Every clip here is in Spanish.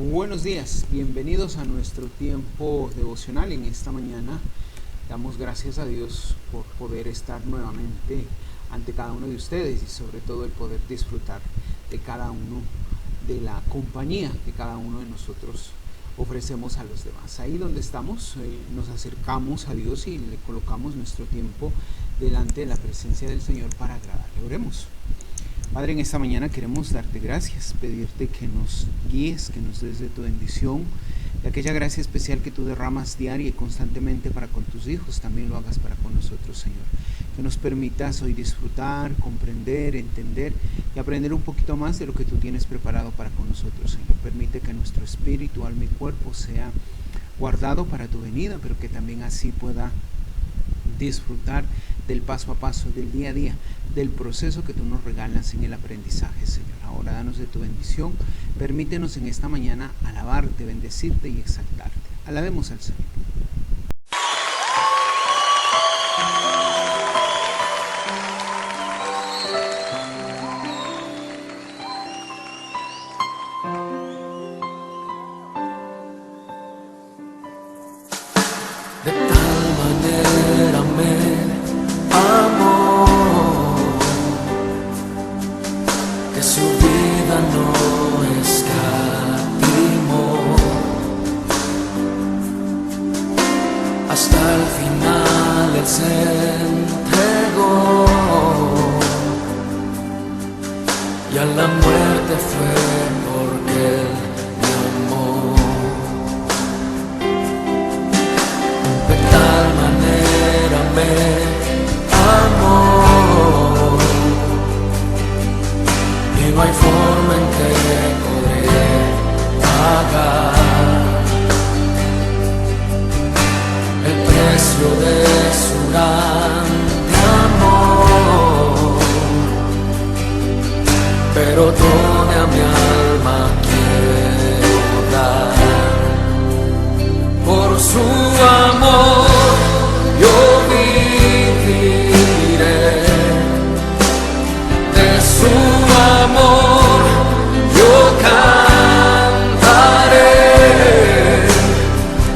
Buenos días, bienvenidos a nuestro tiempo devocional en esta mañana. Damos gracias a Dios por poder estar nuevamente ante cada uno de ustedes y sobre todo el poder disfrutar de cada uno, de la compañía que cada uno de nosotros ofrecemos a los demás. Ahí donde estamos, nos acercamos a Dios y le colocamos nuestro tiempo delante de la presencia del Señor para agradarle. Oremos. Padre, en esta mañana queremos darte gracias, pedirte que nos guíes, que nos des de tu bendición, de aquella gracia especial que tú derramas diaria y constantemente para con tus hijos, también lo hagas para con nosotros, Señor. Que nos permitas hoy disfrutar, comprender, entender y aprender un poquito más de lo que tú tienes preparado para con nosotros, Señor. Permite que nuestro espíritu, alma y cuerpo sea guardado para tu venida, pero que también así pueda disfrutar del paso a paso, del día a día, del proceso que tú nos regalas en el aprendizaje, Señor. Ahora danos de tu bendición, permítenos en esta mañana alabarte, bendecirte y exaltarte. Alabemos al Señor. De tal manera me amó que su vida no escatimó, hasta el final Él se entregó y a la muerte fue porque Él me amó. De tal manera me amó y no hay forma en que podré pagar el precio de su grande amor, pero toda mi alma quiero dar. Por su amor yo viviré, de su amor yo cantaré,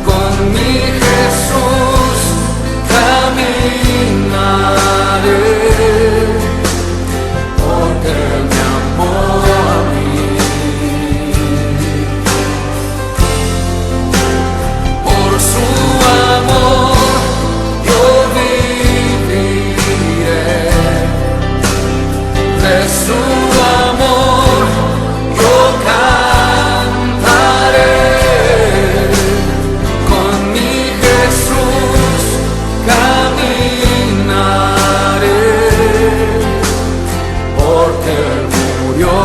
con mi Jesús caminaré, porque Él me amó a mí. Por su amor yo viviré, de su amor yo cantaré, con mi Jesús caminaré, porque Él murió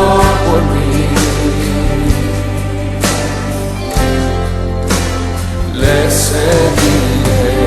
por mí. Le seguiré.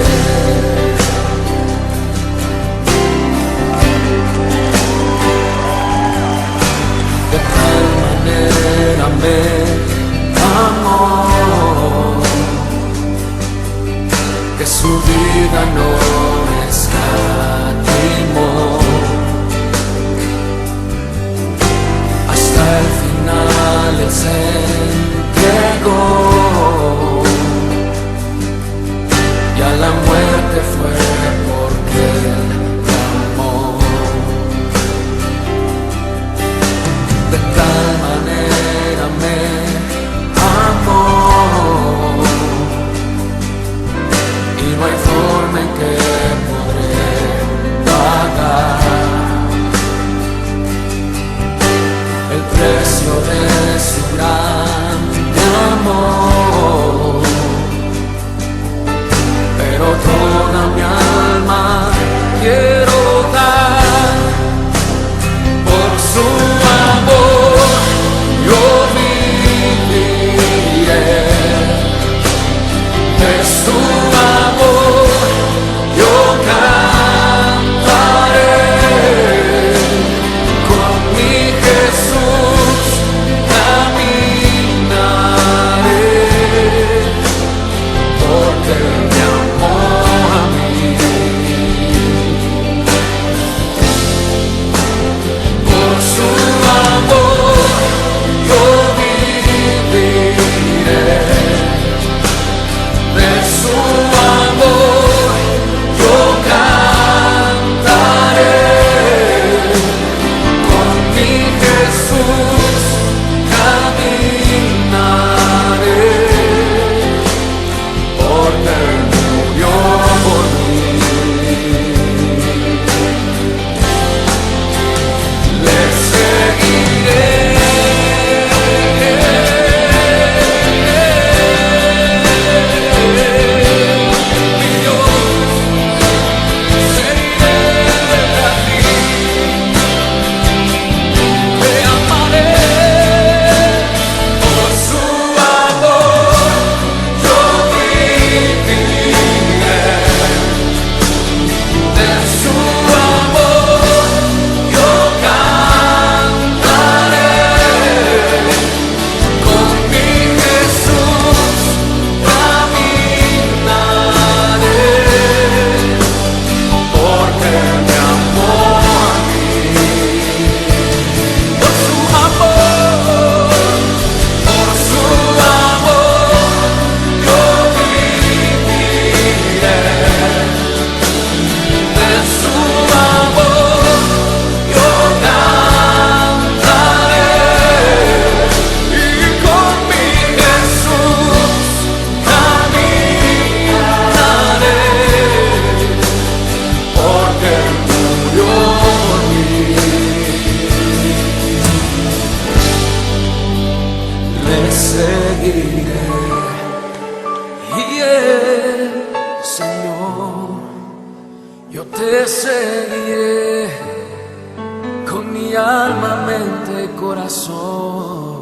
mi alma, mente, corazón.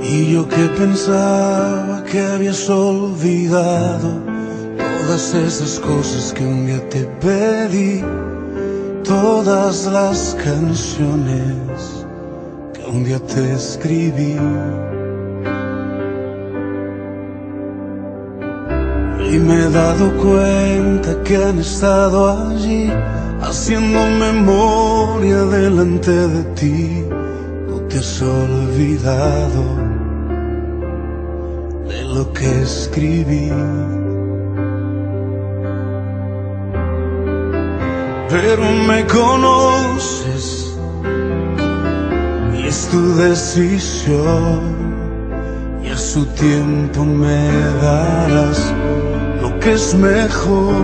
Y yo que pensaba que habías olvidado todas esas cosas que un día te pedí, todas las canciones que un día te escribí. Y me he dado cuenta que han estado allí, haciendo memoria delante de ti. No te has olvidado de lo que escribí, pero me conoces y es tu decisión, y a su tiempo me darás lo que es mejor.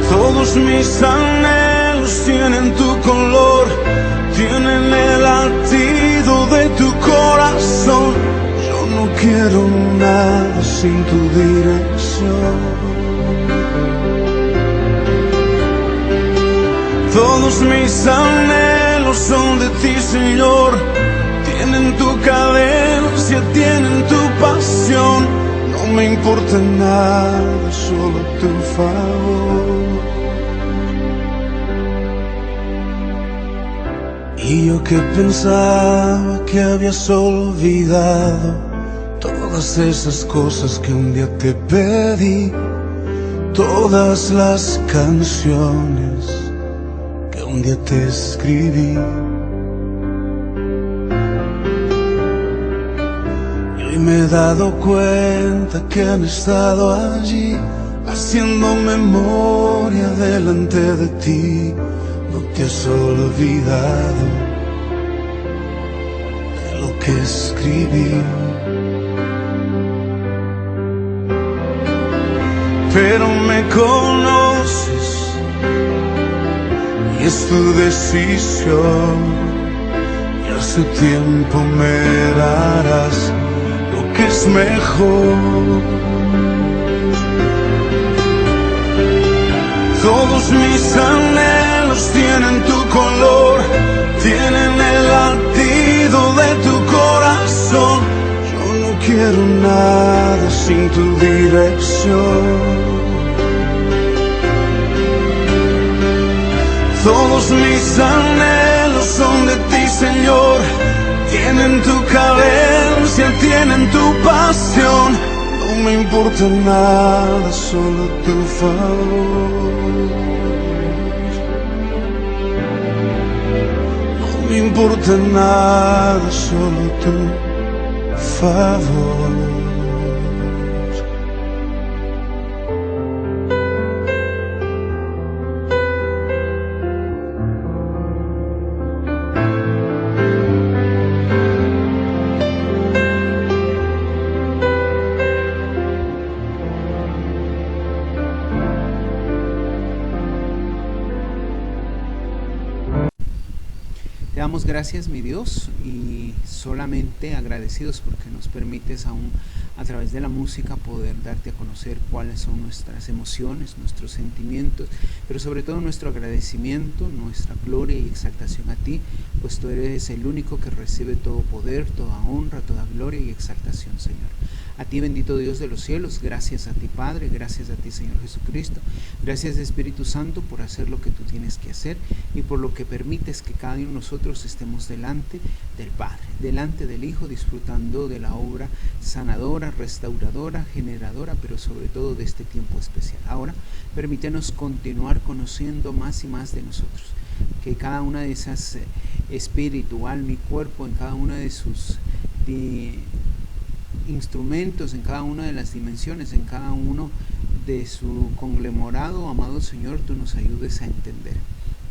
Todos mis anhelos tienen tu color, tienen el latido de tu corazón. Yo no quiero nada sin tu dirección. Todos mis anhelos son de ti, Señor. Tienen tu cadencia, tienen tu pasión. No me importa nada, solo tu favor. Y yo que pensaba que habías olvidado todas esas cosas que un día te pedí, todas las canciones que un día te escribí. Y hoy me he dado cuenta que han estado allí, haciendo memoria delante de ti. No te has olvidado de lo que escribí, pero me conoces y es tu decisión, y a su tiempo me darás lo que es mejor. Todos mis anhelos tienen tu color, tienen el latido de tu corazón. Yo no quiero nada sin tu dirección. Todos mis anhelos son de ti, Señor. Tienen tu cadencia, tienen tu pasión. No me importa nada, solo tu favor. No me importa nada, solo tu favor. Te damos gracias, mi Dios, y solamente agradecidos porque nos permites aún a través de la música poder darte a conocer cuáles son nuestras emociones, nuestros sentimientos, pero sobre todo nuestro agradecimiento, nuestra gloria y exaltación a ti, pues tú eres el único que recibe todo poder, toda honra, toda gloria y exaltación, Señor. A ti, bendito Dios de los cielos, gracias a ti, Padre, gracias a ti, Señor Jesucristo, gracias, Espíritu Santo, por hacer lo que tú tienes que hacer y por lo que permites que cada uno de nosotros estemos delante del Padre, delante del Hijo, disfrutando de la obra sanadora, restauradora, generadora, pero sobre todo de este tiempo especial. Ahora, permítenos continuar conociendo más y más de nosotros, que cada una de esas espíritu, alma y cuerpo, en cada una de sus instrumentos, en cada una de las dimensiones, en cada uno de su conglomerado, amado Señor, tú nos ayudes a entender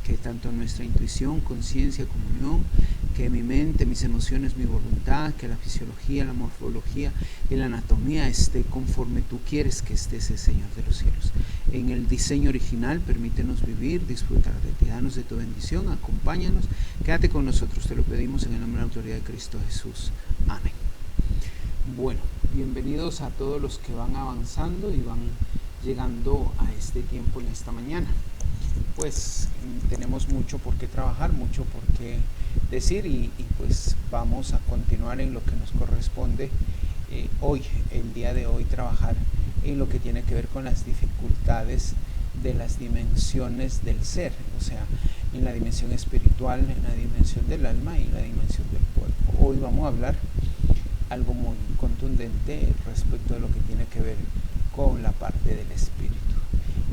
que tanto nuestra intuición, conciencia, comunión, que mi mente, mis emociones, mi voluntad, que la fisiología, la morfología y la anatomía esté conforme tú quieres que esté ese Señor de los cielos. En el diseño original, permítenos vivir, disfrutar de ti, danos de tu bendición, acompáñanos, quédate con nosotros, te lo pedimos en el nombre de la autoridad de Cristo Jesús. Amén. Bueno, bienvenidos a todos los que van avanzando y van llegando a este tiempo en esta mañana. Pues tenemos mucho por qué trabajar, mucho por qué decir y pues vamos a continuar en lo que nos corresponde hoy, el día de hoy, trabajar en lo que tiene que ver con las dificultades de las dimensiones del ser, o sea, en la dimensión espiritual, en la dimensión del alma y en la dimensión del cuerpo. Hoy vamos a hablar algo muy contundente respecto de lo que tiene que ver con la parte del espíritu.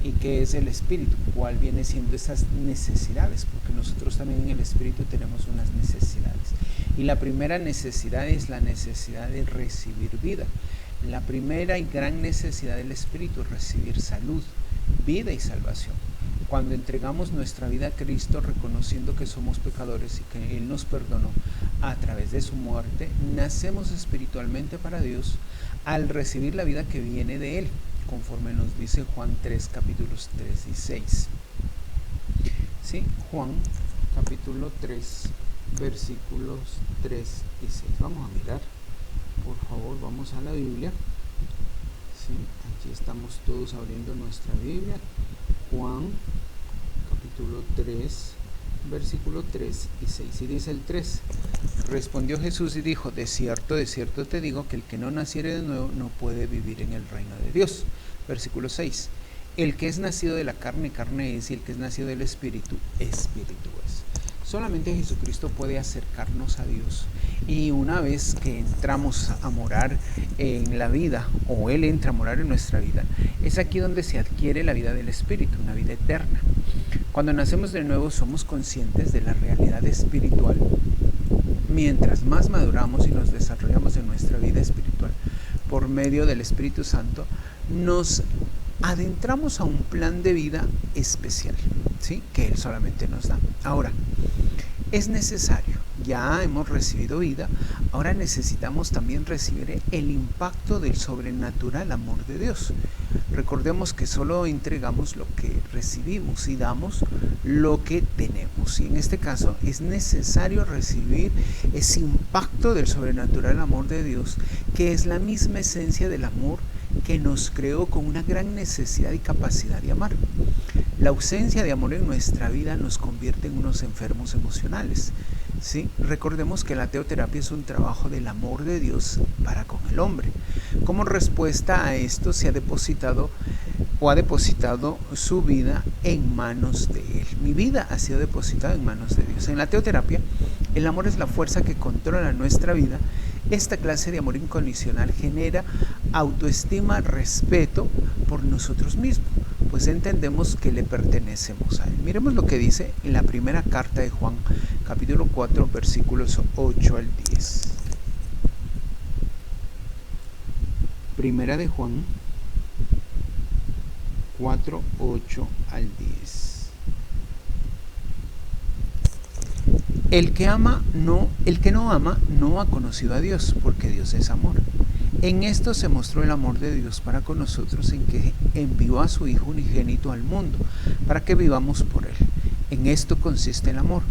¿Y qué es el espíritu? ¿Cuál viene siendo esas necesidades? Porque nosotros también en el espíritu tenemos unas necesidades. Y la primera necesidad es la necesidad de recibir vida. La primera y gran necesidad del espíritu es recibir salud, vida y salvación. Cuando entregamos nuestra vida a Cristo, reconociendo que somos pecadores y que Él nos perdonó a través de su muerte, nacemos espiritualmente para Dios al recibir la vida que viene de Él, conforme nos dice Juan 3, capítulos 3 y 6. Sí, Juan, capítulo 3, versículos 3 y 6. Vamos a mirar, por favor, vamos a la Biblia. Sí, aquí estamos todos abriendo nuestra Biblia. Juan, capítulo 3, versículo 3 y 6. Y dice el 3: Respondió Jesús y dijo: de cierto te digo que el que no naciere de nuevo no puede vivir en el reino de Dios. Versículo 6: el que es nacido de la carne, carne es, y el que es nacido del espíritu, espíritu es. Solamente Jesucristo puede acercarnos a Dios, y una vez que entramos a morar en la vida, o Él entra a morar en nuestra vida, es aquí donde se adquiere la vida del espíritu, una vida eterna. Cuando nacemos de nuevo somos conscientes de la realidad espiritual. Mientras más maduramos y nos desarrollamos en nuestra vida espiritual por medio del Espíritu Santo, nos adentramos a un plan de vida especial, ¿sí?, que Él solamente nos da. Ahora, es necesario, ya hemos recibido vida, ahora necesitamos también recibir el impacto del sobrenatural amor de Dios. Recordemos que solo entregamos lo que recibimos y damos lo que tenemos. Y en este caso es necesario recibir ese impacto del sobrenatural amor de Dios, que es la misma esencia del amor que nos creó con una gran necesidad y capacidad de amar. La ausencia de amor en nuestra vida nos convierte en unos enfermos emocionales, ¿sí? Recordemos que la teoterapia es un trabajo del amor de Dios para con el hombre. Como respuesta a esto se ha depositado su vida en manos de Él. Mi vida ha sido depositada en manos de Dios. En la teoterapia, el amor es la fuerza que controla nuestra vida. Esta clase de amor incondicional genera autoestima, respeto por nosotros mismos, pues entendemos que le pertenecemos a Él. Miremos lo que dice en la primera carta de Juan, capítulo 4, versículos 8 al 10. Primera de Juan 4, 8 al 10. El que no ama no ha conocido a Dios, porque Dios es amor. En esto se mostró el amor de Dios para con nosotros, en que envió a su Hijo unigénito al mundo, para que vivamos por Él. En esto consiste el amor,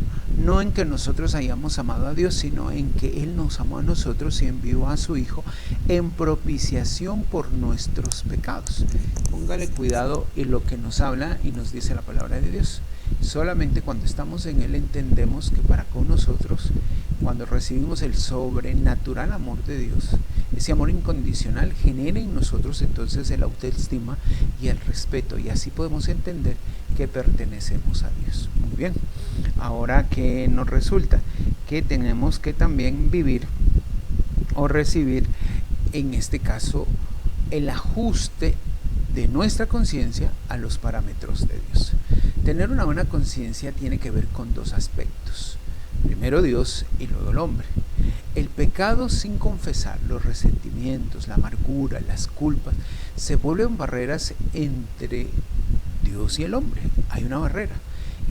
no en que nosotros hayamos amado a Dios, sino en que Él nos amó a nosotros y envió a su Hijo en propiciación por nuestros pecados. Póngale cuidado en lo que nos habla y nos dice la palabra de Dios. Solamente cuando estamos en Él entendemos que para con nosotros, cuando recibimos el sobrenatural amor de Dios, ese amor incondicional genera en nosotros entonces el autoestima y el respeto, y así podemos entender que pertenecemos a Dios. Muy bien, ahora que nos resulta que tenemos que también vivir o recibir, en este caso, el ajuste de nuestra conciencia a los parámetros de Dios. Tener una buena conciencia tiene que ver con dos aspectos: primero Dios y luego el hombre. el pecado sin confesar, los resentimientos, la amargura, las culpas, se vuelven barreras entre Dios y el hombre. Hay una barrera,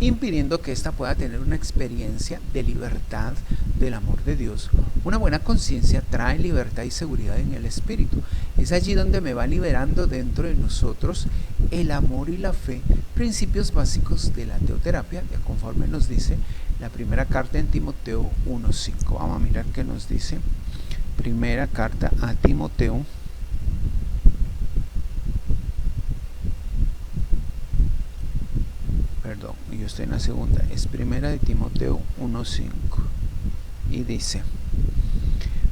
impidiendo que ésta pueda tener una experiencia de libertad del amor de Dios. Una buena conciencia trae libertad y seguridad en el espíritu. Es allí donde me va liberando dentro de nosotros el amor y la fe, principios básicos de la teoterapia, conforme nos dice la primera carta en Timoteo 1:5. Vamos a mirar qué nos dice. Primera carta a Timoteo. Perdón, yo estoy en la segunda. Es primera de Timoteo 1:5. Y dice: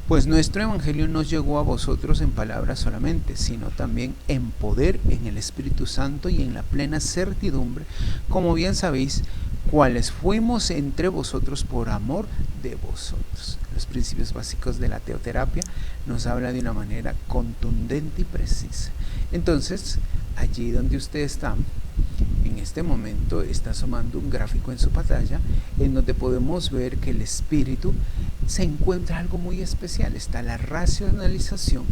pues nuestro evangelio no llegó a vosotros en palabras solamente, sino también en poder, en el Espíritu Santo y en la plena certidumbre, como bien sabéis, cuáles fuimos entre vosotros por amor de vosotros. Los principios básicos de la teoterapia nos habla de una manera contundente y precisa. Entonces, allí donde usted está, en este momento está asomando un gráfico en su pantalla en donde podemos ver que el espíritu se encuentra algo muy especial. Está la racionalización,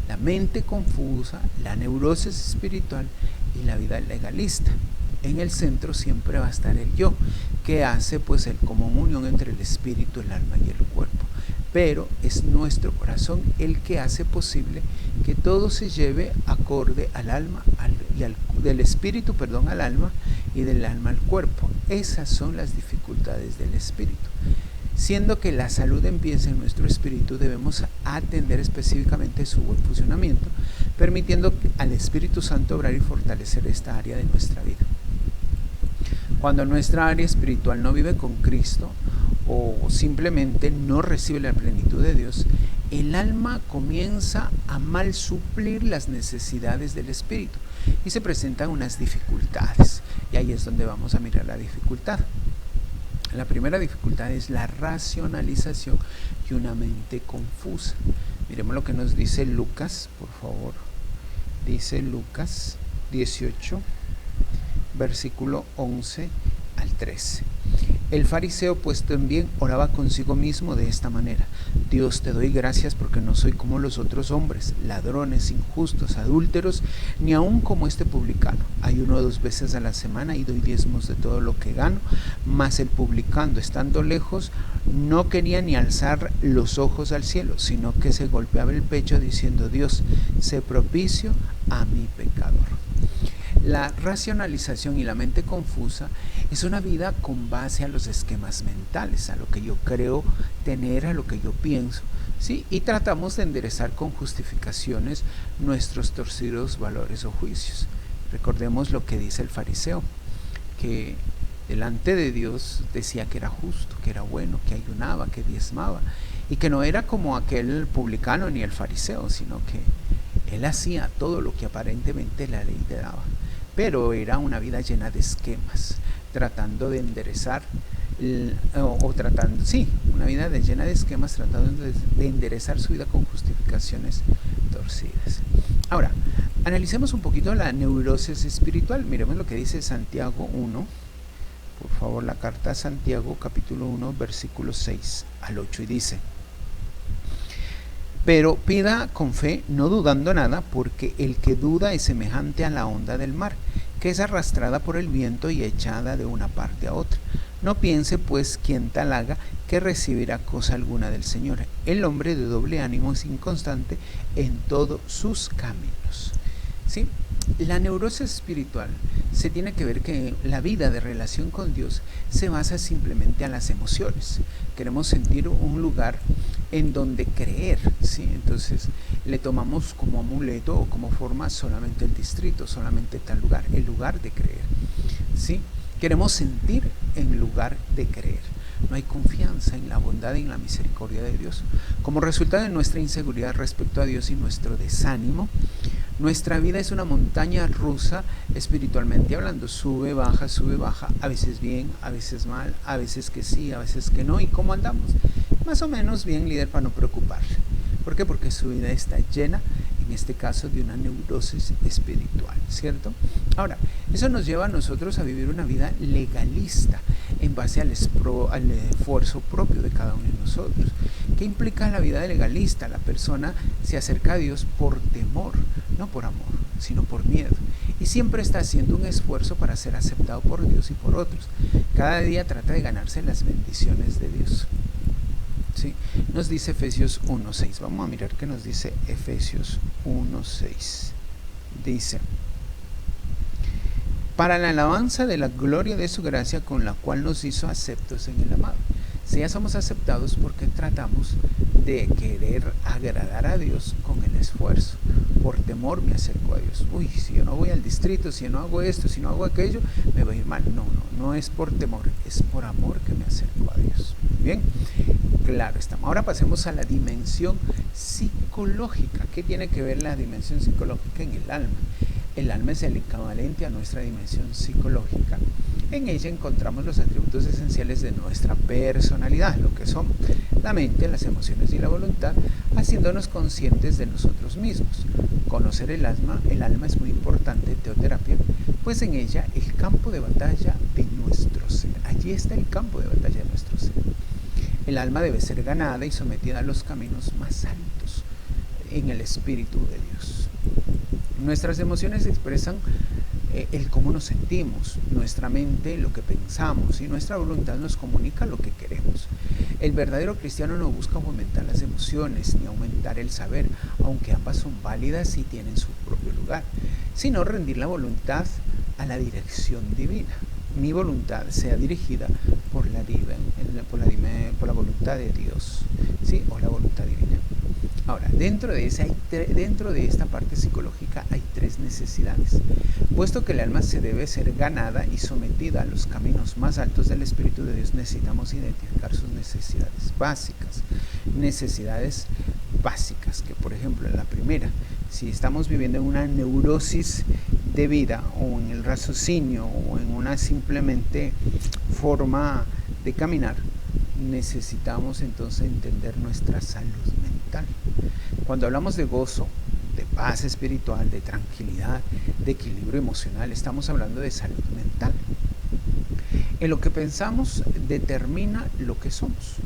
la mente confusa, la neurosis espiritual y la vida legalista. En el centro siempre va a estar el yo, que hace pues el común unión entre el espíritu, el alma y el cuerpo. Pero es nuestro corazón el que hace posible que todo se lleve acorde al alma, del espíritu, al alma, y del alma al cuerpo. Esas son las dificultades del espíritu. Siendo que la salud empieza en nuestro espíritu, debemos atender específicamente su buen funcionamiento, permitiendo al Espíritu Santo obrar y fortalecer esta área de nuestra vida. Cuando nuestra área espiritual no vive con Cristo o simplemente no recibe la plenitud de Dios, el alma comienza a mal suplir las necesidades del espíritu y se presentan unas dificultades. Y ahí es donde vamos a mirar la dificultad. La primera dificultad es la racionalización y una mente confusa. Miremos lo que nos dice Lucas, por favor. Dice Lucas 18, versículo 11 al 13. El fariseo, pues también oraba consigo mismo de esta manera: Dios, te doy gracias porque no soy como los otros hombres, ladrones, injustos, adúlteros, ni aun como este publicano. Ayuno 2 veces a la semana y doy diezmos de todo lo que gano. Mas el publicano, estando lejos, no quería ni alzar los ojos al cielo, sino que se golpeaba el pecho diciendo: Dios, sé propicio a mi pecador. La racionalización y la mente confusa es una vida con base a los esquemas mentales, a lo que yo creo tener, a lo que yo pienso, ¿sí? Y tratamos de enderezar con justificaciones nuestros torcidos valores o juicios. Recordemos lo que dice el fariseo, que delante de Dios decía que era justo, que era bueno, que ayunaba, que diezmaba, y que no era como aquel publicano ni el fariseo, sino que él hacía todo lo que aparentemente la ley le daba. Pero era una vida llena de esquemas, tratando de enderezar, una vida llena de esquemas, tratando de enderezar su vida con justificaciones torcidas. Ahora, analicemos un poquito la neurosis espiritual. Miremos lo que dice Santiago 1, por favor, la carta a Santiago, capítulo 1, versículos 6 al 8, y dice: pero pida con fe, no dudando nada, porque el que duda es semejante a la onda del mar, que es arrastrada por el viento y echada de una parte a otra. No piense pues quien tal haga que recibirá cosa alguna del Señor. El hombre de doble ánimo es inconstante en todos sus caminos. ¿Sí? La neurosis espiritual se tiene que ver que la vida de relación con Dios se basa simplemente a las emociones. Queremos sentir un lugar en donde creer, ¿sí? Entonces le tomamos como amuleto o como forma solamente el distrito, solamente tal lugar, el lugar de creer, ¿sí? Queremos sentir en lugar de creer. No hay confianza en la bondad y en la misericordia de Dios. Como resultado de nuestra inseguridad respecto a Dios y nuestro desánimo, nuestra vida es una montaña rusa espiritualmente hablando. Sube, baja, a veces bien, a veces mal, a veces que sí, a veces que no. ¿Y cómo andamos? Más o menos bien, líder, para no preocuparse. ¿Por qué? Porque su vida está llena, en este caso, de una neurosis espiritual, ¿cierto? Ahora, eso nos lleva a nosotros a vivir una vida legalista en base al esfuerzo propio de cada uno de nosotros. ¿Qué implica la vida de legalista? La persona se acerca a Dios por temor, no por amor, sino por miedo. Y siempre está haciendo un esfuerzo para ser aceptado por Dios y por otros. Cada día trata de ganarse las bendiciones de Dios. ¿Sí? Nos dice Efesios 1:6. Vamos a mirar qué nos dice Efesios 1:6. Dice: para la alabanza de la gloria de su gracia, con la cual nos hizo aceptos en el amado. Si ya somos aceptados, porque tratamos de querer agradar a Dios con el esfuerzo. Por temor me acerco a Dios. Uy, si yo no voy al distrito, si yo no hago esto, si no hago aquello, me va a ir mal. No es por temor, es por amor que me acerco a Dios. Bien, claro está. Ahora pasemos a la dimensión psicológica. ¿Qué tiene que ver la dimensión psicológica en el alma? El alma es el equivalente a nuestra dimensión psicológica. En ella encontramos los atributos esenciales de nuestra personalidad, lo que son la mente, las emociones y la voluntad, haciéndonos conscientes de nosotros mismos. Conocer el alma es muy importante en teoterapia, pues en ella el campo de batalla de nuestro ser. Allí está el campo de batalla de nuestro ser. El alma debe ser ganada y sometida a los caminos más altos en el Espíritu de Dios. Nuestras emociones expresan el cómo nos sentimos, nuestra mente lo que pensamos y nuestra voluntad nos comunica lo que queremos. El verdadero cristiano no busca aumentar las emociones ni aumentar el saber, aunque ambas son válidas y tienen su propio lugar, sino rendir la voluntad a la dirección divina. Mi voluntad sea dirigida por la voluntad de Dios, ¿sí? O la voluntad divina. Ahora, dentro de esta parte psicológica hay tres necesidades. Puesto que el alma se debe ser ganada y sometida a los caminos más altos del Espíritu de Dios, necesitamos identificar sus necesidades básicas. Necesidades básicas, que por ejemplo, en la primera, si estamos viviendo en una neurosis de vida o en el raciocinio o en una simplemente forma de caminar, necesitamos entonces entender nuestra salud mental. Cuando hablamos de gozo, de paz espiritual, de tranquilidad, de equilibrio emocional, estamos hablando de salud mental. En lo que pensamos determina lo que somos,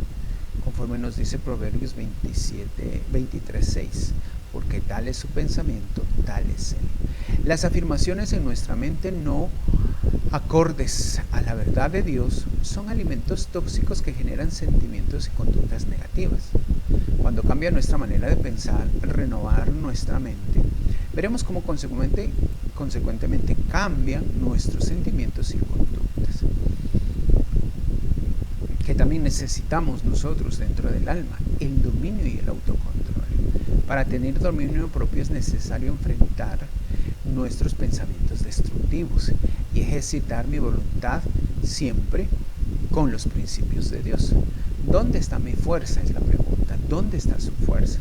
conforme nos dice Proverbios 23:6, porque tal es su pensamiento, tal es él. Las afirmaciones en nuestra mente no acordes a la verdad de Dios son alimentos tóxicos que generan sentimientos y conductas negativas. Cuando cambia nuestra manera de pensar, renovar nuestra mente, veremos cómo consecuentemente cambian nuestros sentimientos y conductas, que también necesitamos nosotros dentro del alma, el dominio y el autocontrol. Para tener dominio propio es necesario enfrentar nuestros pensamientos destructivos y ejercitar mi voluntad siempre con los principios de Dios. ¿Dónde está mi fuerza? Es la pregunta. ¿Dónde está su fuerza?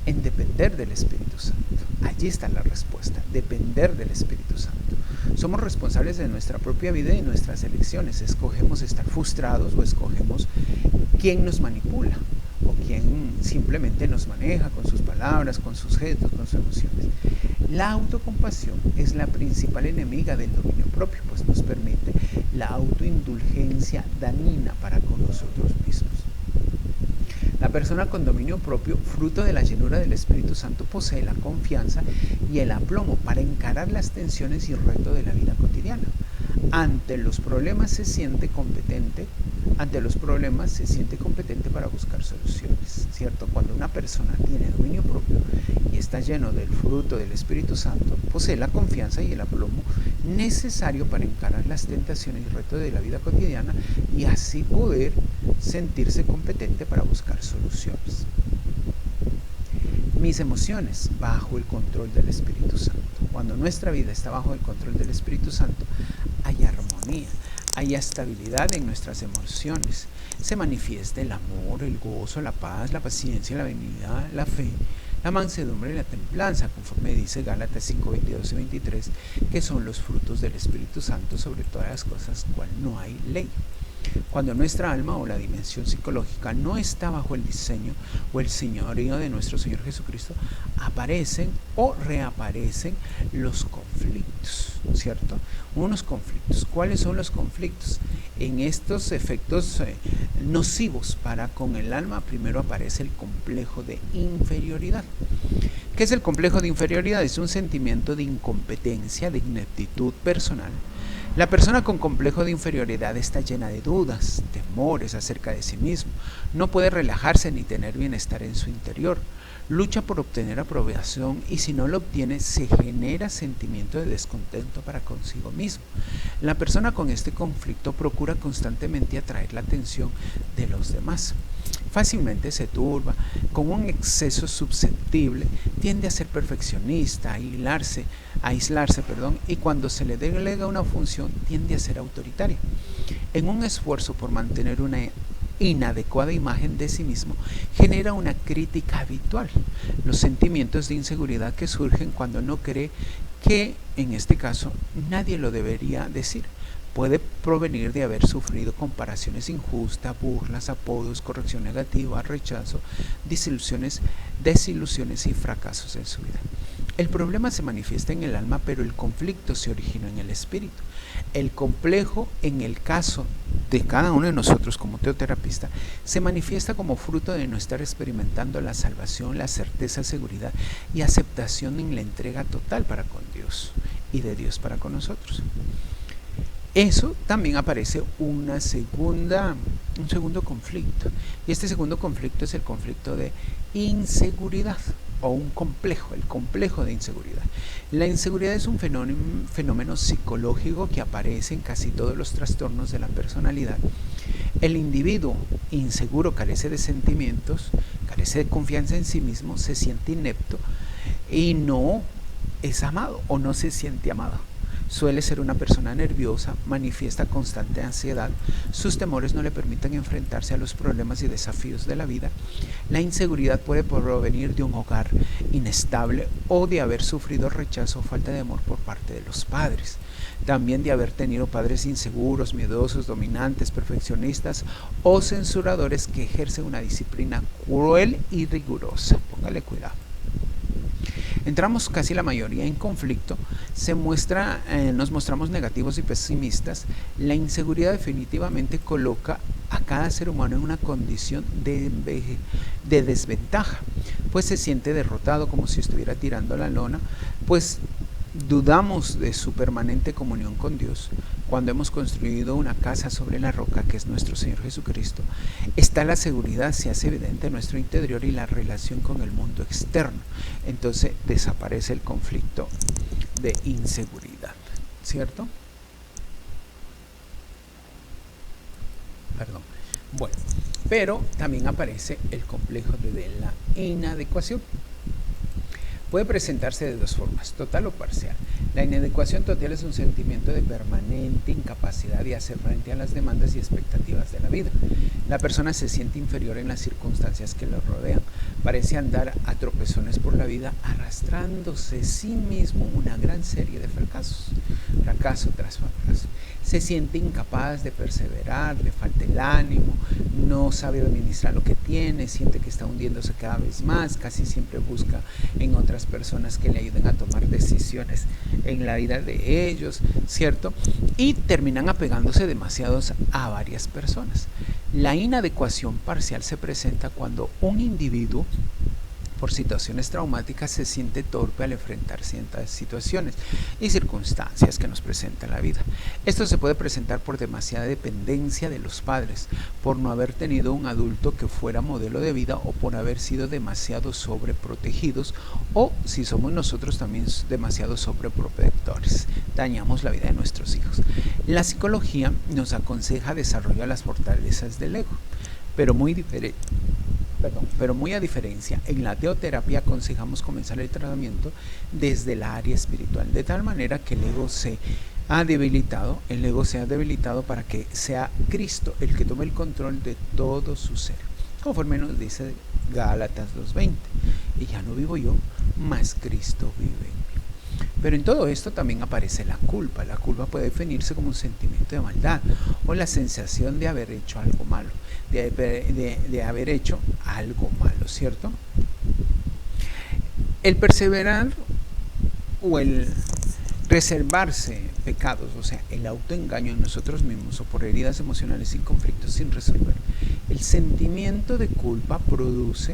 En depender del Espíritu Santo. Allí está la respuesta, depender del Espíritu Santo. Somos responsables de nuestra propia vida y nuestras elecciones. Escogemos estar frustrados o escogemos quién nos manipula o quién simplemente nos maneja con sus palabras, con sus gestos, con sus emociones. La autocompasión es la principal enemiga del dominio propio, pues nos permite la autoindulgencia dañina para con nosotros mismos. La persona con dominio propio, fruto de la llenura del Espíritu Santo, posee la confianza y el aplomo para encarar las tensiones y retos de la vida cotidiana. Ante los problemas se siente competente para buscar soluciones, ¿cierto? Cuando una persona tiene dominio propio y está lleno del fruto del Espíritu Santo, posee la confianza y el aplomo necesario para encarar las tentaciones y retos de la vida cotidiana y así poder sentirse competente para buscar soluciones. Mis emociones bajo el control del Espíritu Santo. Cuando nuestra vida está bajo el control del Espíritu Santo, hay armonía, hay estabilidad en nuestras emociones. Se manifiesta el amor, el gozo, la paz, la paciencia, la benignidad, la fe, la mansedumbre y la templanza, conforme dice Gálatas 5:22 y 23, que son los frutos del Espíritu Santo. Sobre todas las cosas, cual no hay ley. Cuando nuestra alma o la dimensión psicológica no está bajo el diseño o el señorío de nuestro Señor Jesucristo, aparecen o reaparecen los conflictos, ¿cierto? Unos conflictos. ¿Cuáles son los conflictos? En estos efectos nocivos para con el alma, primero aparece el complejo de inferioridad. ¿Qué es el complejo de inferioridad? Es un sentimiento de incompetencia, de ineptitud personal. La persona con complejo de inferioridad está llena de dudas, temores acerca de sí mismo, no puede relajarse ni tener bienestar en su interior, lucha por obtener aprobación y si no lo obtiene se genera sentimiento de descontento para consigo mismo. La persona con este conflicto procura constantemente atraer la atención de los demás. Fácilmente se turba, con un exceso susceptible, tiende a ser perfeccionista, a aislarse, y cuando se le delega una función tiende a ser autoritaria. En un esfuerzo por mantener una inadecuada imagen de sí mismo, genera una crítica habitual. Los sentimientos de inseguridad que surgen cuando no cree que, en este caso, nadie lo debería decir. Puede provenir de haber sufrido comparaciones injustas, burlas, apodos, corrección negativa, rechazo, desilusiones y fracasos en su vida. El problema se manifiesta en el alma, pero el conflicto se origina en el espíritu. El complejo, en el caso de cada uno de nosotros como teoterapista, se manifiesta como fruto de no estar experimentando la salvación, la certeza, seguridad y aceptación en la entrega total para con Dios y de Dios para con nosotros. Eso también aparece un segundo conflicto, y este segundo conflicto es el conflicto de inseguridad o un complejo, el complejo de inseguridad. La inseguridad es un fenómeno psicológico que aparece en casi todos los trastornos de la personalidad. El individuo inseguro carece de sentimientos, carece de confianza en sí mismo, se siente inepto y no es amado o no se siente amado. Suele ser una persona nerviosa, manifiesta constante ansiedad, sus temores no le permiten enfrentarse a los problemas y desafíos de la vida. La inseguridad puede provenir de un hogar inestable o de haber sufrido rechazo o falta de amor por parte de los padres. También de haber tenido padres inseguros, miedosos, dominantes, perfeccionistas o censuradores que ejercen una disciplina cruel y rigurosa. Póngale cuidado. Entramos casi la mayoría en conflicto, nos mostramos negativos y pesimistas. La inseguridad definitivamente coloca a cada ser humano en una condición de desventaja, pues se siente derrotado como si estuviera tirando la lona, pues dudamos de su permanente comunión con Dios. Cuando hemos construido una casa sobre la roca que es nuestro Señor Jesucristo, la seguridad se hace evidente en nuestro interior y la relación con el mundo externo. Entonces desaparece el conflicto de inseguridad, ¿cierto? Perdón. Bueno, pero también aparece el complejo de la inadecuación. Puede presentarse de dos formas, total o parcial. La inadecuación total es un sentimiento de permanente incapacidad de hacer frente a las demandas y expectativas de la vida. La persona se siente inferior en las circunstancias que lo rodean. Parece andar a tropezones por la vida, arrastrándose sí mismo una gran serie de fracasos, fracaso tras fracaso. Se siente incapaz de perseverar, le falta el ánimo, no sabe administrar lo que tiene, siente que está hundiéndose cada vez más, casi siempre busca en otras personas que le ayuden a tomar decisiones en la vida de ellos, ¿cierto? Y terminan apegándose demasiados a varias personas. La inadecuación parcial se presenta cuando un individuo, por situaciones traumáticas, se siente torpe al enfrentar ciertas situaciones y circunstancias que nos presenta la vida. Esto se puede presentar por demasiada dependencia de los padres, por no haber tenido un adulto que fuera modelo de vida o por haber sido demasiado sobreprotegidos o, si somos nosotros, también demasiado sobreprotectores. Dañamos la vida de nuestros hijos. La psicología nos aconseja desarrollar las fortalezas del ego, pero muy a diferencia, en la teoterapia aconsejamos comenzar el tratamiento desde la área espiritual, de tal manera que el ego sea debilitado para que sea Cristo el que tome el control de todo su ser, conforme nos dice Gálatas 2:20, y ya no vivo yo, mas Cristo vive en mí. Pero en todo esto también aparece la culpa. La culpa puede definirse como un sentimiento de maldad o la sensación de haber hecho algo malo, de haber hecho algo malo, ¿cierto? El perseverar o el reservarse pecados, o sea, el autoengaño en nosotros mismos o por heridas emocionales y conflictos sin resolver. El sentimiento de culpa produce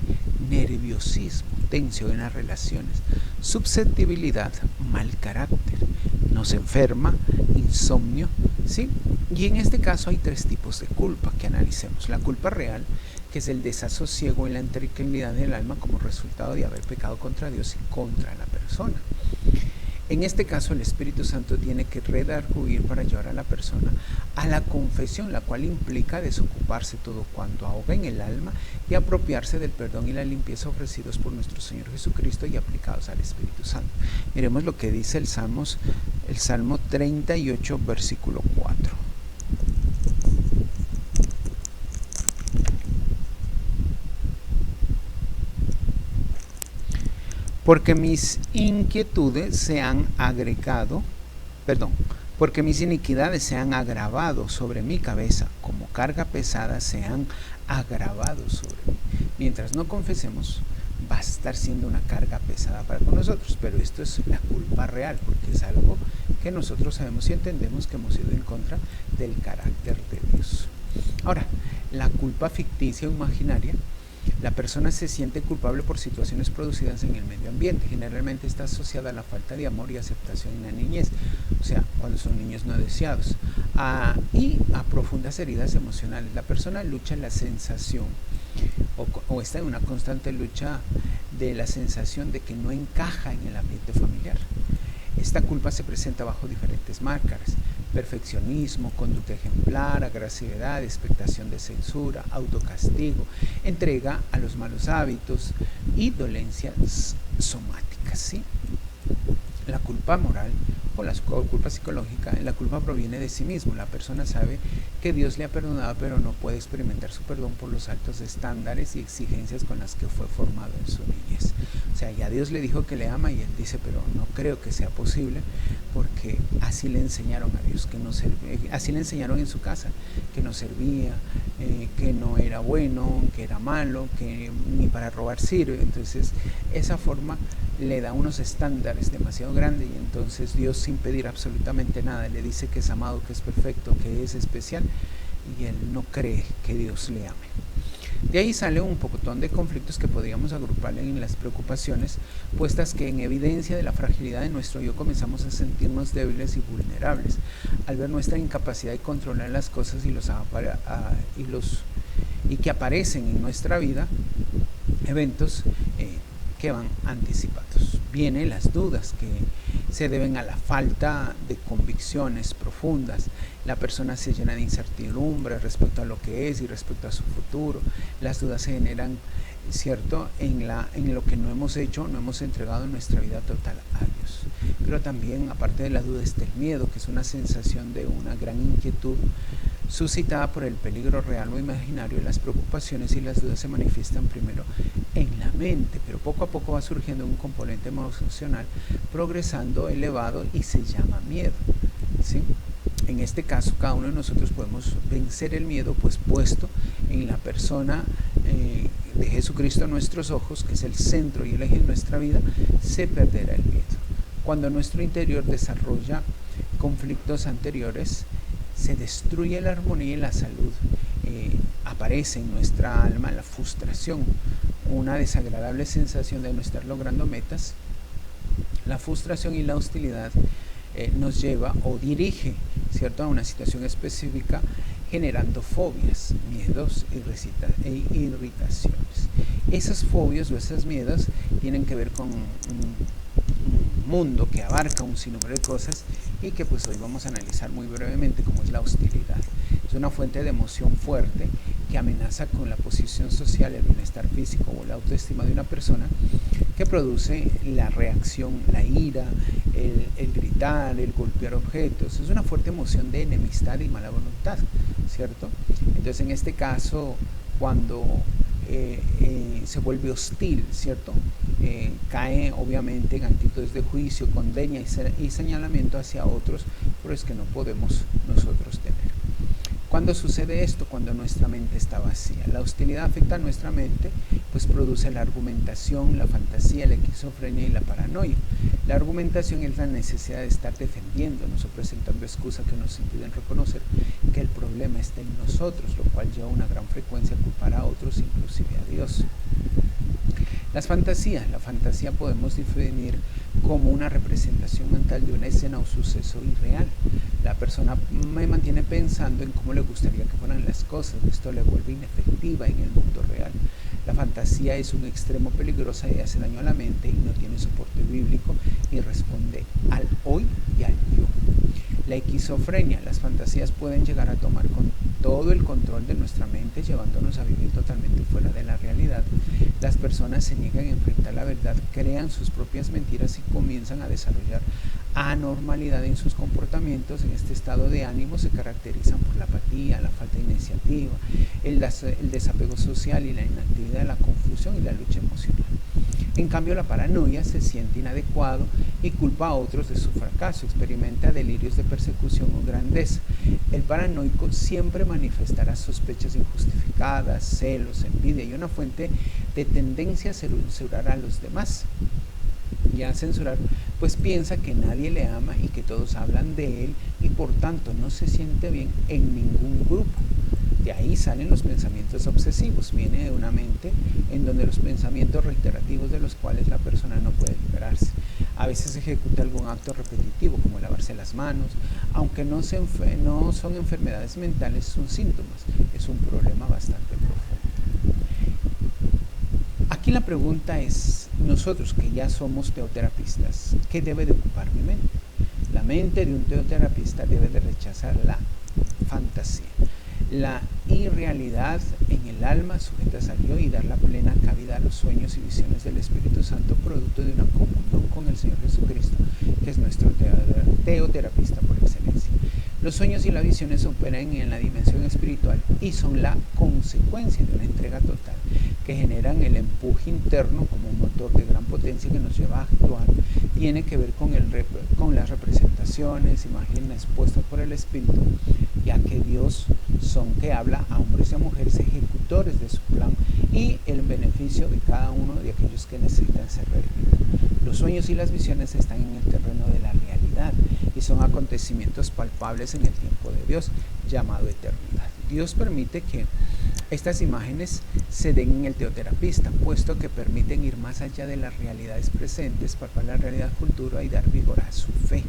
nerviosismo, tensión en las relaciones, susceptibilidad, mal carácter, nos enferma, insomnio, ¿sí? Y en este caso hay 3 tipos de culpa que analicemos. La culpa real, que es el desasosiego y la intranquilidad del alma como resultado de haber pecado contra Dios y contra la persona. En este caso, el Espíritu Santo tiene que redarguir para llevar a la persona a la confesión, la cual implica desocuparse todo cuanto ahoga en el alma y apropiarse del perdón y la limpieza ofrecidos por nuestro Señor Jesucristo y aplicados al Espíritu Santo. Miremos lo que dice el Salmo 38, versículo 4. Porque mis inquietudes se han porque mis iniquidades se han agravado sobre mi cabeza, como carga pesada se han agravado sobre mí. Mientras no confesemos, va a estar siendo una carga pesada para con nosotros, pero esto es la culpa real, porque es algo que nosotros sabemos y entendemos que hemos ido en contra del carácter de Dios. Ahora, la culpa ficticia o imaginaria. La persona se siente culpable por situaciones producidas en el medio ambiente. Generalmente está asociada a la falta de amor y aceptación en la niñez, o sea, cuando son niños no deseados, y a profundas heridas emocionales. La persona lucha en la sensación, o está en una constante lucha de la sensación de que no encaja en el ambiente familiar. Esta culpa se presenta bajo diferentes máscaras: perfeccionismo, conducta ejemplar, agresividad, expectación de censura, autocastigo, entrega a los malos hábitos y dolencias somáticas, ¿sí? La culpa moral o la culpa psicológica, la culpa proviene de sí mismo. La persona sabe que Dios le ha perdonado, pero no puede experimentar su perdón por los altos estándares y exigencias con las que fue formado en su niñez. O sea, ya Dios le dijo que le ama y él dice, pero no creo que sea posible, porque así le enseñaron a Dios, que no servía, así le enseñaron en su casa, que no servía, que no era bueno, que era malo, que ni para robar sirve. Entonces, esa forma le da unos estándares demasiado grandes y entonces Dios, sin pedir absolutamente nada, le dice que es amado, que es perfecto, que es especial, y él no cree que Dios le ame. De ahí sale un pocotón de conflictos que podríamos agrupar en las preocupaciones, puestas que en evidencia de la fragilidad de nuestro yo comenzamos a sentirnos débiles y vulnerables al ver nuestra incapacidad de controlar las cosas y que aparecen en nuestra vida eventos que van anticipados. Vienen las dudas que se deben a la falta de convicciones profundas. La persona se llena de incertidumbre respecto a lo que es y respecto a su futuro. Las dudas se generan, ¿cierto?, en lo que no hemos hecho, no hemos entregado nuestra vida total a Dios. Pero también, aparte de la duda, está el miedo, que es una sensación de una gran inquietud suscitada por el peligro real o imaginario. Las preocupaciones y las dudas se manifiestan primero en la mente, pero poco a poco va surgiendo un componente emocional progresando, elevado, y se llama miedo, ¿sí? En este caso, cada uno de nosotros podemos vencer el miedo, pues puesto en la persona de Jesucristo a nuestros ojos, que es el centro y el eje de nuestra vida, se perderá el miedo. Cuando nuestro interior desarrolla conflictos anteriores, se destruye la armonía y la salud. Aparece en nuestra alma la frustración, una desagradable sensación de no estar logrando metas. La frustración y la hostilidad nos lleva o dirige, ¿cierto?, a una situación específica, generando fobias, miedos e irritaciones. Esas fobias o esos miedos tienen que ver con un mundo que abarca un sinnúmero de cosas y que pues hoy vamos a analizar muy brevemente, como es la hostilidad. Es una fuente de emoción fuerte que amenaza con la posición social, el bienestar físico o la autoestima de una persona, que produce la reacción, la ira, el gritar, el golpear objetos. Es una fuerte emoción de enemistad y mala voluntad, ¿cierto? Entonces, en este caso, cuando se vuelve hostil, ¿cierto?, cae obviamente en actitudes de juicio, condena y señalamiento hacia otros, pero es que no podemos nosotros tener. ¿Cuándo sucede esto? Cuando nuestra mente está vacía. La hostilidad afecta a nuestra mente, pues produce la argumentación, la fantasía, la esquizofrenia y la paranoia. La argumentación es la necesidad de estar defendiéndonos o presentando excusas que nos impiden reconocer que el problema está en nosotros, lo cual lleva a una gran frecuencia a culpar a otros, inclusive a Dios. La fantasía podemos definir como una representación mental de una escena o suceso irreal. La persona me mantiene pensando en cómo le gustaría que fueran las cosas. Esto le vuelve inefectiva en el mundo real. La fantasía es un extremo peligrosa y hace daño a la mente y no tiene soporte bíblico y responde al hoy y al yo. La esquizofrenia, las fantasías pueden llegar a tomar con todo el control de nuestra mente, llevándonos a vivir totalmente fuera de la realidad. Las personas se niegan a enfrentar la verdad, crean sus propias mentiras y comienzan a desarrollar anormalidad en sus comportamientos. En este estado de ánimo se caracterizan por la apatía, la falta de iniciativa, el desapego social y la inactividad, la confusión y la lucha emocional. En cambio, la paranoia se siente inadecuado y culpa a otros de su fracaso, experimenta delirios de persecución o grandeza. El paranoico siempre manifestará sospechas injustificadas, celos, envidia y una fuente de tendencia a censurar a los demás. Y a censurar, pues piensa que nadie le ama y que todos hablan de él y por tanto no se siente bien en ningún grupo. De ahí salen los pensamientos obsesivos. Viene de una mente en donde los pensamientos reiterativos de los cuales la persona no puede liberarse. A veces ejecuta algún acto repetitivo como lavarse las manos, aunque no son enfermedades mentales, son síntomas. Es un problema bastante profundo. Aquí la pregunta es, nosotros que ya somos teoterapistas, ¿qué debe de ocupar mi mente? La mente de un teoterapista debe de rechazar la fantasía, la irrealidad en el alma sujetas al yo y dar la plena cabida a los sueños y visiones del Espíritu Santo, producto de una comunión con el Señor Jesucristo, que es nuestro teoterapista por excelencia. Los sueños y las visiones operan en la dimensión espiritual y son la consecuencia de una entrega total, que generan el empuje interno como un motor de gran potencia que nos lleva a actuar. Tiene que ver con las representaciones, imágenes puestas por el Espíritu, ya que Dios que habla a hombres y a mujeres ejecutores de su plan y el beneficio de cada uno de aquellos que necesitan ser redimidos. Los sueños y las visiones están en el terreno de la realidad y son acontecimientos palpables en el tiempo de Dios, llamado eternidad. Dios permite que estas imágenes se den en el teoterapista, puesto que permiten ir más allá de las realidades presentes, palpar la realidad futura y dar vigor a su fe.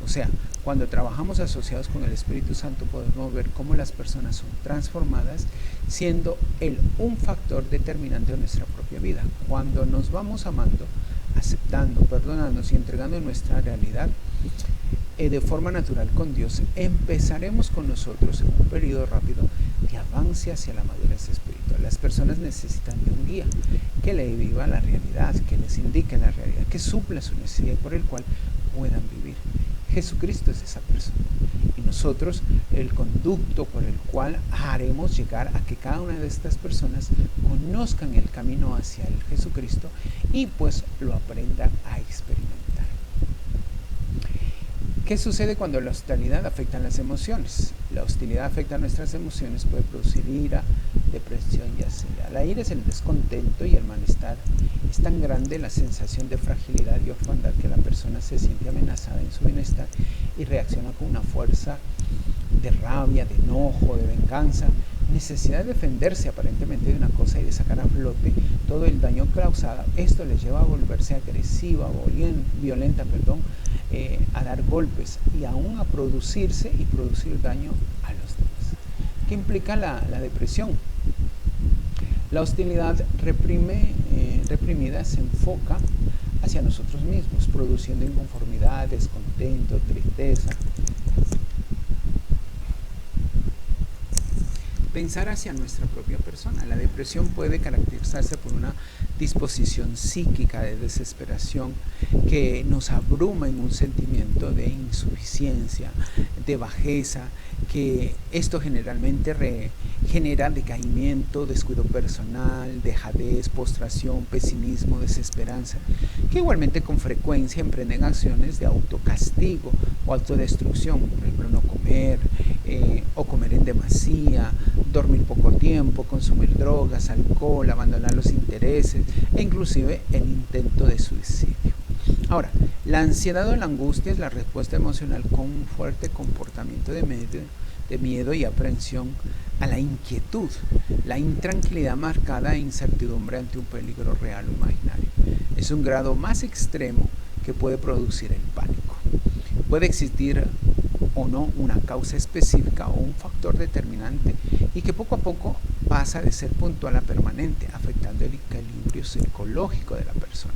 O sea, cuando trabajamos asociados con el Espíritu Santo podemos ver cómo las personas son transformadas, siendo Él un factor determinante de nuestra propia vida. Cuando nos vamos amando, aceptando, perdonándonos y entregando nuestra realidad de forma natural con Dios, empezaremos con nosotros en un periodo rápido de avance hacia la madurez espiritual. Las personas necesitan de un guía que le viva la realidad, que les indique la realidad, que supla su necesidad y por el cual puedan vivir. Jesucristo es esa persona y nosotros el conducto por el cual haremos llegar a que cada una de estas personas conozcan el camino hacia el Jesucristo y pues lo aprendan a experimentar. ¿Qué sucede cuando la hostilidad afecta a las emociones? La hostilidad afecta a nuestras emociones, puede producir ira, depresión y ansiedad. La ira es el descontento y el malestar. Es tan grande la sensación de fragilidad y orfandad que la persona se siente amenazada en su bienestar y reacciona con una fuerza de rabia, de enojo, de venganza, necesidad de defenderse aparentemente de una cosa y de sacar a flote todo el daño causado. Esto les lleva a volverse agresiva, violenta, a dar golpes y aún a producirse y producir daño a los demás. ¿Qué implica la depresión? La hostilidad reprimida se enfoca hacia nosotros mismos, produciendo inconformidad, descontento, tristeza. Pensar hacia nuestra propia persona. La depresión puede caracterizarse por una disposición psíquica de desesperación que nos abruma en un sentimiento de insuficiencia, de bajeza, que esto generalmente genera decaimiento, descuido personal, dejadez, postración, pesimismo, desesperanza, que igualmente con frecuencia emprenden acciones de autocastigo o autodestrucción, por ejemplo, no comer o comer en demasía, dormir poco tiempo, consumir drogas, alcohol, abandonar los intereses e inclusive el intento de suicidio. Ahora, la ansiedad o la angustia es la respuesta emocional con un fuerte comportamiento de miedo y aprehensión a la inquietud, la intranquilidad marcada e incertidumbre ante un peligro real o imaginario. Es un grado más extremo que puede producir el pánico. Puede existir o no una causa específica o un factor determinante y que poco a poco pasa de ser puntual a permanente, afectando el equilibrio psicológico de la persona.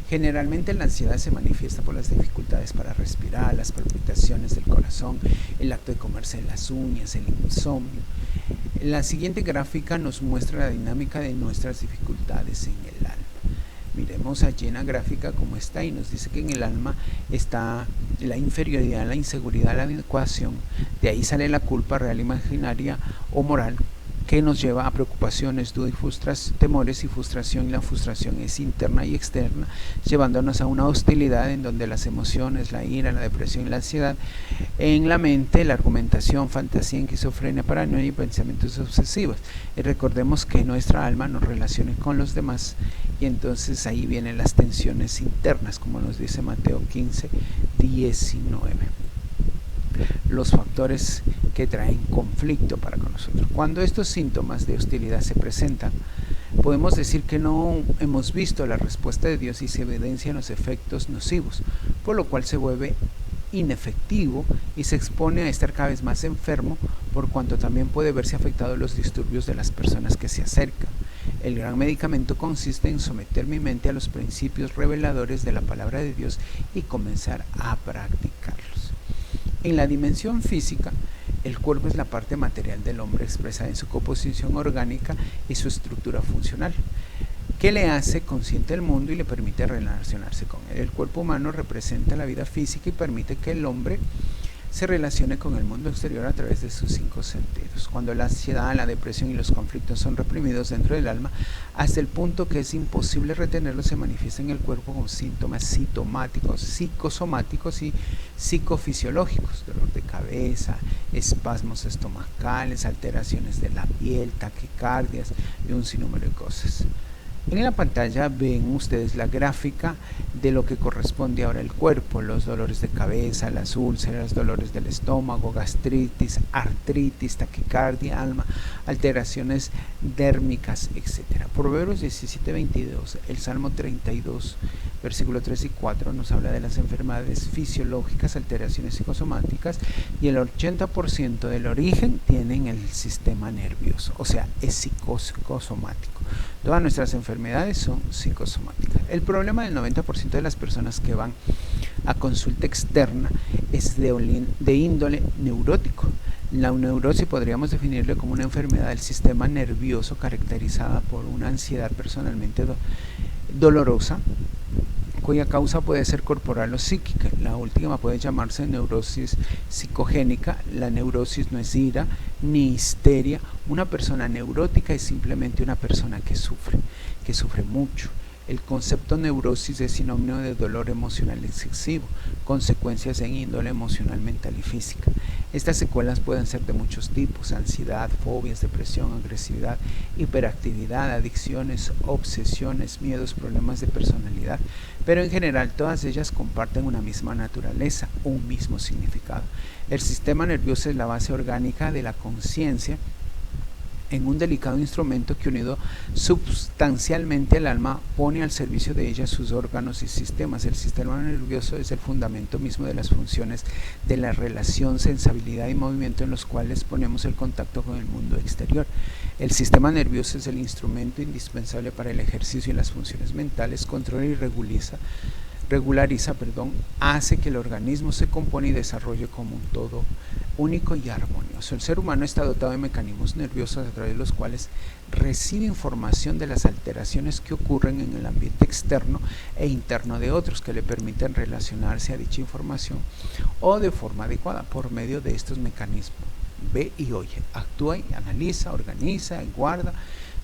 Generalmente la ansiedad se manifiesta por las dificultades para respirar, las palpitaciones del corazón, el acto de comerse las uñas, el insomnio. La siguiente gráfica nos muestra la dinámica de nuestras dificultades en el alma. Miremos allí en la gráfica cómo está y nos dice que en el alma está la inferioridad, la inseguridad, la inadecuación. De ahí sale la culpa real, imaginaria o moral, que nos lleva a preocupaciones, dudas y temores y frustración. Y la frustración es interna y externa, llevándonos a una hostilidad en donde las emociones, la ira, la depresión y la ansiedad, en la mente, la argumentación, fantasía, esquizofrenia, paranoia y pensamientos obsesivos. Y recordemos que nuestra alma nos relaciona con los demás y entonces ahí vienen las tensiones internas, como nos dice Mateo 15:19. Los factores que traen conflicto para con nosotros. Cuando estos síntomas de hostilidad se presentan, podemos decir que no hemos visto la respuesta de Dios y se evidencian los efectos nocivos, por lo cual se vuelve inefectivo y se expone a estar cada vez más enfermo, por cuanto también puede verse afectado los disturbios de las personas que se acercan. El gran medicamento consiste en someter mi mente a los principios reveladores de la palabra de Dios y comenzar a practicarlos. En la dimensión física, el cuerpo es la parte material del hombre expresada en su composición orgánica y su estructura funcional, que le hace consciente del mundo y le permite relacionarse con él. El cuerpo humano representa la vida física y permite que el hombre se relacione con el mundo exterior a través de sus 5 sentidos. Cuando la ansiedad, la depresión y los conflictos son reprimidos dentro del alma, hasta el punto que es imposible retenerlos, se manifiesta en el cuerpo con síntomas sintomáticos, psicosomáticos y psicofisiológicos: dolor de cabeza, espasmos estomacales, alteraciones de la piel, taquicardias y un sinnúmero de cosas. En la pantalla ven ustedes la gráfica de lo que corresponde ahora al cuerpo: los dolores de cabeza, las úlceras, dolores del estómago, gastritis, artritis, taquicardia, alma, alteraciones dérmicas, etc. Proverbios 17:22, el Salmo 32, versículo 3 y 4 nos habla de las enfermedades fisiológicas, alteraciones psicosomáticas, y el 80% del origen tienen el sistema nervioso, o sea, es psicosomático. Todas nuestras enfermedades son psicosomáticas. El problema del 90% de las personas que van a consulta externa es de índole neurótico. La neurosis podríamos definirlo como una enfermedad del sistema nervioso caracterizada por una ansiedad personalmente dolorosa, cuya causa puede ser corporal o psíquica. La última puede llamarse neurosis psicogénica. La neurosis no es ira ni histeria. Una persona neurótica es simplemente una persona que sufre mucho. El concepto neurosis es sinónimo de dolor emocional excesivo, consecuencias en índole emocional, mental y física. Estas secuelas pueden ser de muchos tipos: ansiedad, fobias, depresión, agresividad, hiperactividad, adicciones, obsesiones, miedos, problemas de personalidad, pero en general todas ellas comparten una misma naturaleza, un mismo significado. El sistema nervioso es la base orgánica de la conciencia, en un delicado instrumento que, unido sustancialmente al alma, pone al servicio de ella sus órganos y sistemas. El sistema nervioso es el fundamento mismo de las funciones de la relación, sensibilidad y movimiento en los cuales ponemos el contacto con el mundo exterior. El sistema nervioso es el instrumento indispensable para el ejercicio y las funciones mentales, controla y regulariza, hace que el organismo se compone y desarrolle como un todo único y armonioso. El ser humano está dotado de mecanismos nerviosos a través de los cuales recibe información de las alteraciones que ocurren en el ambiente externo e interno de otros, que le permiten relacionarse a dicha información o de forma adecuada. Por medio de estos mecanismos ve y oye, actúa y analiza, organiza y guarda,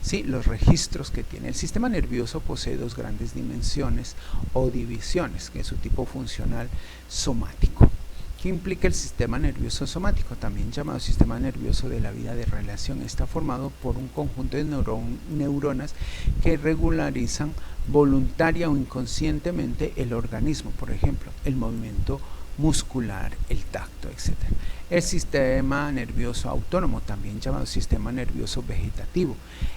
¿sí?, los registros que tiene. El sistema nervioso posee dos grandes dimensiones o divisiones, que es su tipo funcional somático. ¿Qué implica el sistema nervioso somático? También llamado sistema nervioso de la vida de relación. Está formado por un conjunto de neuronas que regularizan voluntaria o inconscientemente el organismo, por ejemplo, el movimiento muscular, el tacto, etc. El sistema nervioso autónomo, también llamado sistema nervioso vegetativo,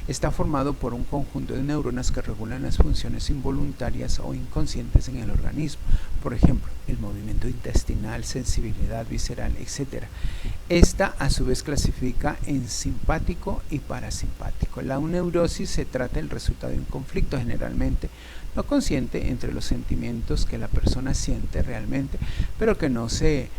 está formado por un conjunto de neuronas que regulan las funciones involuntarias o inconscientes en el organismo, por ejemplo, el movimiento intestinal, sensibilidad visceral, etc. Esta a su vez clasifica en simpático y parasimpático. La neurosis se trata del resultado de un conflicto generalmente no consciente entre los sentimientos que la persona siente realmente, pero que no se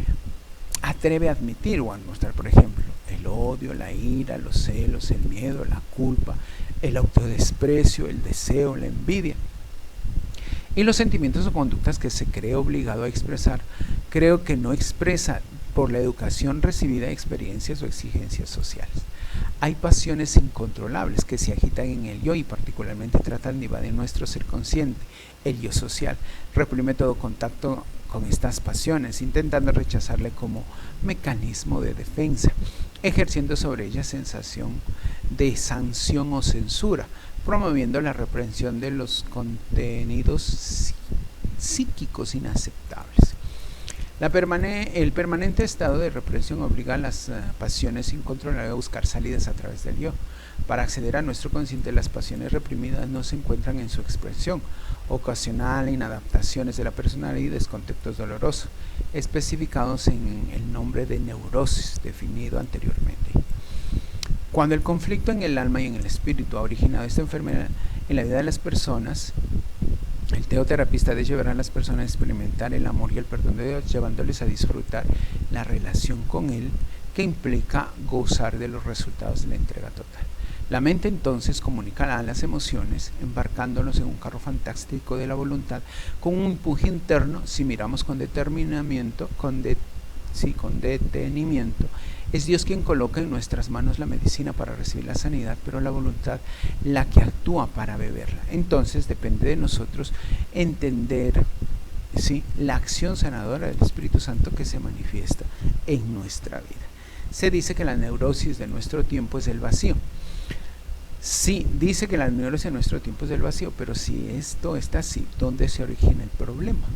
atreve a admitir o a mostrar, por ejemplo, el odio, la ira, los celos, el miedo, la culpa, el autodesprecio, el deseo, la envidia. Y los sentimientos o conductas que se cree obligado a expresar, creo que no expresa por la educación recibida, experiencias o exigencias sociales. Hay pasiones incontrolables que se agitan en el yo y particularmente tratan de invadir nuestro ser consciente. El yo social reprime todo contacto con estas pasiones, intentando rechazarle como mecanismo de defensa, ejerciendo sobre ella sensación de sanción o censura, promoviendo la reprensión de los contenidos psíquicos inaceptables. El permanente estado de represión obliga a las pasiones incontrolables a buscar salidas a través del yo. Para acceder a nuestro consciente, las pasiones reprimidas no se encuentran en su expresión ocasional en adaptaciones de la personalidad y descontextos dolorosos, especificados en el nombre de neurosis, definido anteriormente. Cuando el conflicto en el alma y en el espíritu ha originado esta enfermedad en la vida de las personas, el teoterapista debe llevar a las personas a experimentar el amor y el perdón de Dios, llevándoles a disfrutar la relación con Él, que implica gozar de los resultados de la entrega total. La mente entonces comunicará a las emociones, embarcándonos en un carro fantástico de la voluntad, con un empuje interno. Si miramos con detenimiento, es Dios quien coloca en nuestras manos la medicina para recibir la sanidad, pero la voluntad la que actúa para beberla. Entonces depende de nosotros entender, ¿sí?, la acción sanadora del Espíritu Santo que se manifiesta en nuestra vida. Se dice que la neurosis de nuestro tiempo es el vacío. Sí, dice que la neurosis de nuestro tiempo es el vacío, pero si esto está así, ¿dónde se origina el problema?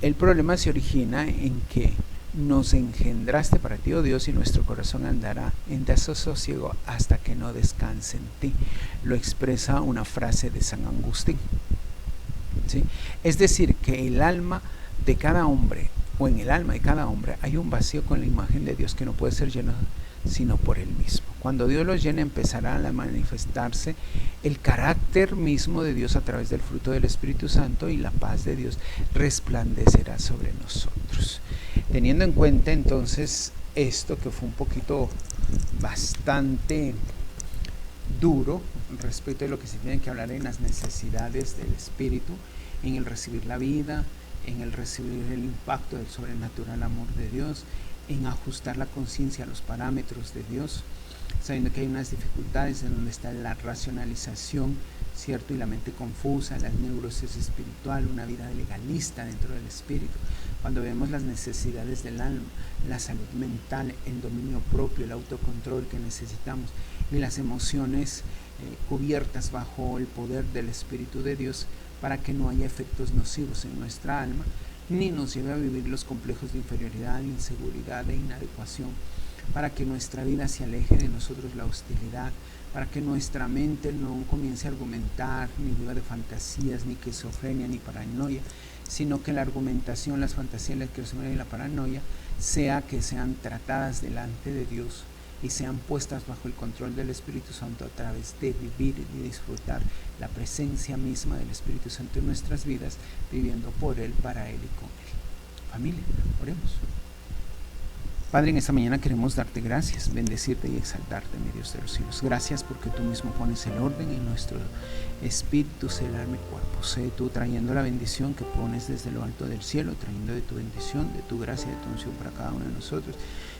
El problema se origina en que nos engendraste para ti, oh Dios, y nuestro corazón andará en desasosiego hasta que no descanse en ti. Lo expresa una frase de San Agustín, ¿sí? Es decir, que el alma de cada hombre, o en el alma de cada hombre, hay un vacío con la imagen de Dios que no puede ser lleno sino por Él mismo. Cuando Dios lo llene, empezará a manifestarse el carácter mismo de Dios a través del fruto del Espíritu Santo, y la paz de Dios resplandecerá sobre nosotros. Teniendo en cuenta entonces esto, que fue un poquito bastante duro respecto de lo que se tiene que hablar en las necesidades del Espíritu, en el recibir la vida, en el recibir el impacto del sobrenatural amor de Dios, en ajustar la conciencia a los parámetros de Dios, sabiendo que hay unas dificultades en donde está la racionalización, ¿cierto?, y la mente confusa, la neurosis espiritual, una vida legalista dentro del espíritu. Cuando vemos las necesidades del alma, la salud mental, el dominio propio, el autocontrol que necesitamos, y las emociones cubiertas bajo el poder del Espíritu de Dios, para que no haya efectos nocivos en nuestra alma, ni nos lleve a vivir los complejos de inferioridad, inseguridad e inadecuación, para que nuestra vida se aleje de nosotros la hostilidad, para que nuestra mente no comience a argumentar, ni viva de fantasías, ni esquizofrenia, ni paranoia, sino que la argumentación, las fantasías, la esquizofrenia y la paranoia que sean tratadas delante de Dios y sean puestas bajo el control del Espíritu Santo, a través de vivir y disfrutar la presencia misma del Espíritu Santo en nuestras vidas, viviendo por Él, para Él y con Él. Familia, oremos. Padre, en esta mañana queremos darte gracias, bendecirte y exaltarte, mi Dios de los cielos. Gracias porque tú mismo pones el orden en nuestro espíritu, ser, alma y cuerpo. Sé tú trayendo la bendición que pones desde lo alto del cielo, trayendo de tu bendición, de tu gracia, de tu unción para cada uno de nosotros.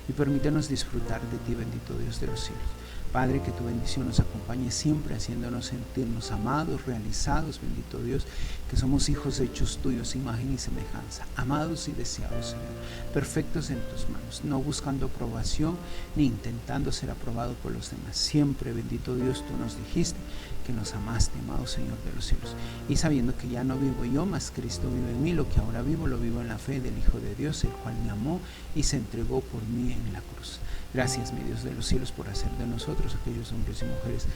Y permítanos disfrutar de ti, bendito Dios de los cielos. Padre, que tu bendición nos acompañe siempre, haciéndonos sentirnos amados, realizados, bendito Dios, que somos hijos hechos tuyos, imagen y semejanza, amados y deseados, Señor, perfectos en tus manos, no buscando aprobación ni intentando ser aprobado por los demás. Siempre, bendito Dios, tú nos dijiste que nos amaste, amado Señor de los cielos, y sabiendo que ya no vivo yo, mas Cristo vive en mí, lo que ahora vivo, lo vivo en la fe del Hijo de Dios, el cual me amó y se entregó por mí en la cruz. Gracias, mi Dios de los cielos, por hacer de nosotros aquellos hombres y mujeres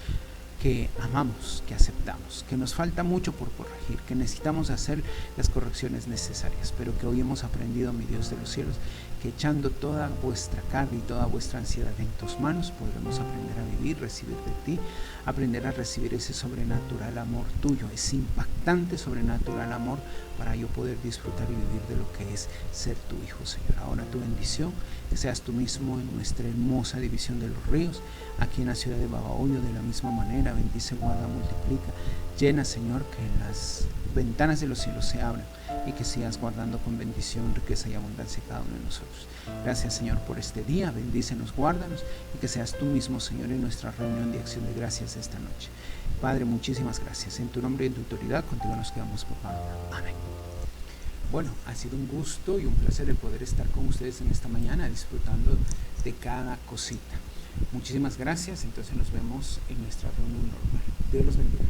que amamos, que aceptamos, que nos falta mucho por corregir, que necesitamos hacer las correcciones necesarias, pero que hoy hemos aprendido, mi Dios de los cielos, que echando toda vuestra carga y toda vuestra ansiedad en tus manos, podremos aprender a vivir, recibir de ti, aprender a recibir ese sobrenatural amor tuyo, ese impactante sobrenatural amor, para yo poder disfrutar y vivir de lo que es ser tu hijo, Señor. Ahora tu bendición, que seas tú mismo en nuestra hermosa división de los ríos, aquí en la ciudad de Babahoyo, de la misma manera, bendice, guarda, multiplica, llena, Señor, que las ventanas de los cielos se abran y que sigas guardando con bendición, riqueza y abundancia cada uno de nosotros. Gracias, Señor, por este día, bendícenos, guárdanos y que seas tú mismo, Señor, en nuestra reunión de acción de gracias esta noche. Padre, muchísimas gracias. En tu nombre y en tu autoridad, contigo nos quedamos, papá. Amén. Bueno, ha sido un gusto y un placer el poder estar con ustedes en esta mañana, disfrutando de cada cosita. Muchísimas gracias. Entonces nos vemos en nuestra reunión normal. Dios los bendiga.